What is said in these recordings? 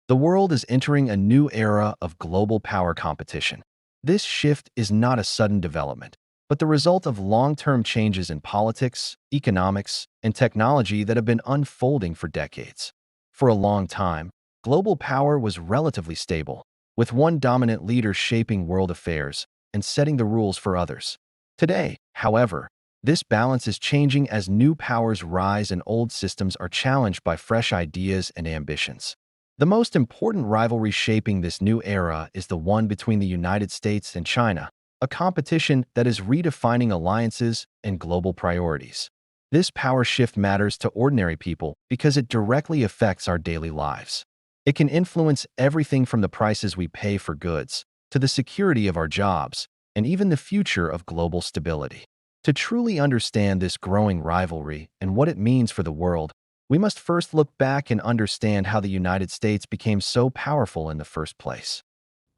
The world is entering a new era of global power competition. This shift is not a sudden development, but the result of long-term changes in politics, economics, and technology that have been unfolding for decades. For a long time, global power was relatively stable, with one dominant leader shaping world affairs and setting the rules for others. Today, however, this balance is changing as new powers rise and old systems are challenged by fresh ideas and ambitions. The most important rivalry shaping this new era is the one between the United States and China, a competition that is redefining alliances and global priorities. This power shift matters to ordinary people because it directly affects our daily lives. It can influence everything from the prices we pay for goods to the security of our jobs and even the future of global stability. To truly understand this growing rivalry and what it means for the world, we must first look back and understand how the United States became so powerful in the first place.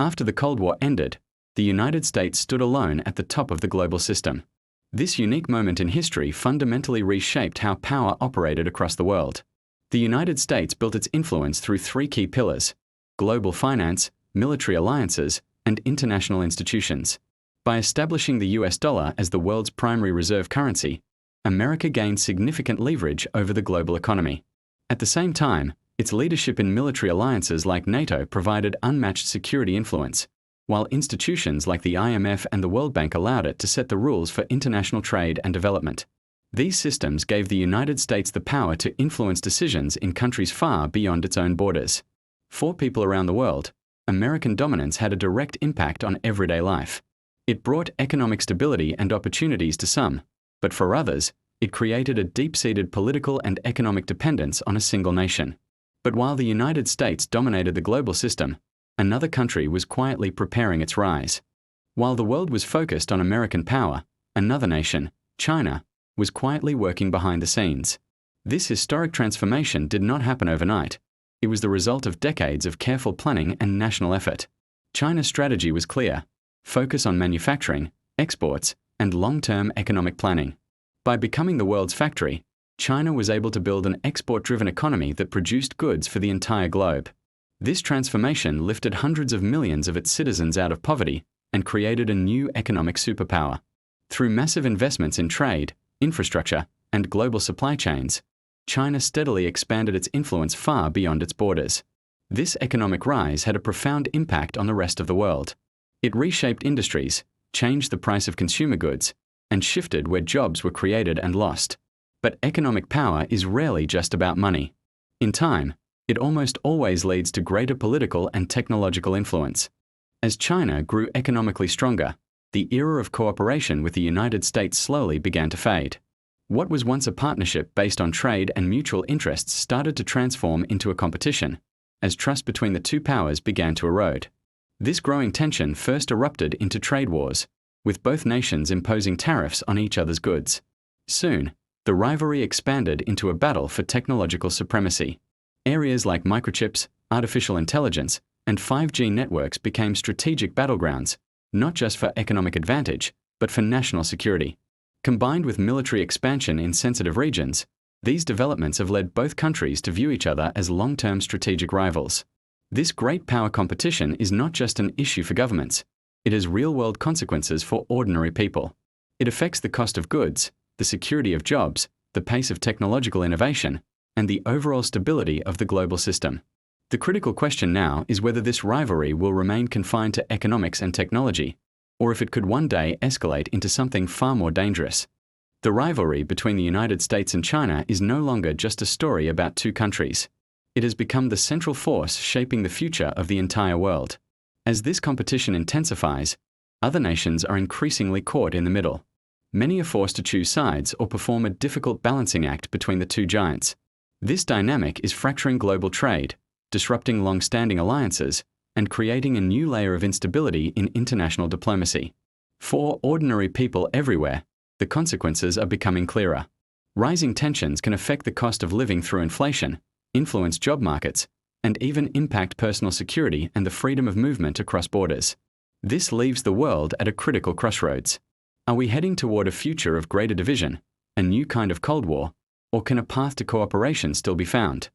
After the Cold War ended, the United States stood alone at the top of the global system. This unique moment in history fundamentally reshaped how power operated across the world. The United States built its influence through three key pillars: global finance, military alliances, and international institutions. By establishing the US dollar as the world's primary reserve currency, America gained significant leverage over the global economy. At the same time, its leadership in military alliances like NATO provided unmatched security influence, while institutions like the IMF and the World Bank allowed it to set the rules for international trade and development. These systems gave the United States the power to influence decisions in countries far beyond its own borders. For people around the world, American dominance had a direct impact on everyday life. It brought economic stability and opportunities to some, but for others, it created a deep-seated political and economic dependence on a single nation. But while the United States dominated the global system, another country was quietly preparing its rise. While the world was focused on American power, another nation, China, was quietly working behind the scenes. This historic transformation did not happen overnight. It was the result of decades of careful planning and national effort. China's strategy was clear: focus on manufacturing, exports, and long-term economic planning. By becoming the world's factory, China was able to build an export-driven economy that produced goods for the entire globe. This transformation lifted hundreds of millions of its citizens out of poverty and created a new economic superpower. Through massive investments in trade, infrastructure, and global supply chains, China steadily expanded its influence far beyond its borders. This economic rise had a profound impact on the rest of the world. It reshaped industries, changed the price of consumer goods, and shifted where jobs were created and lost. But economic power is rarely just about money. In time, it almost always leads to greater political and technological influence. As China grew economically stronger, the era of cooperation with the United States slowly began to fade. What was once a partnership based on trade and mutual interests started to transform into a competition, as trust between the two powers began to erode. This growing tension first erupted into trade wars, with both nations imposing tariffs on each other's goods. Soon, the rivalry expanded into a battle for technological supremacy. Areas like microchips, artificial intelligence, and 5G networks became strategic battlegrounds, not just for economic advantage, but for national security. Combined with military expansion in sensitive regions, these developments have led both countries to view each other as long-term strategic rivals. This great power competition is not just an issue for governments. It has real-world consequences for ordinary people. It affects the cost of goods, the security of jobs, the pace of technological innovation, and the overall stability of the global system. The critical question now is whether this rivalry will remain confined to economics and technology, or if it could one day escalate into something far more dangerous. The rivalry between the United States and China is no longer just a story about two countries. It has become the central force shaping the future of the entire world. As this competition intensifies, other nations are increasingly caught in the middle. Many are forced to choose sides or perform a difficult balancing act between the two giants. This dynamic is fracturing global trade, disrupting long-standing alliances, and creating a new layer of instability in international diplomacy. For ordinary people everywhere, the consequences are becoming clearer. Rising tensions can affect the cost of living through inflation, influence job markets, and even impact personal security and the freedom of movement across borders. This leaves the world at a critical crossroads. Are we heading toward a future of greater division, a new kind of Cold War, or can a path to cooperation still be found?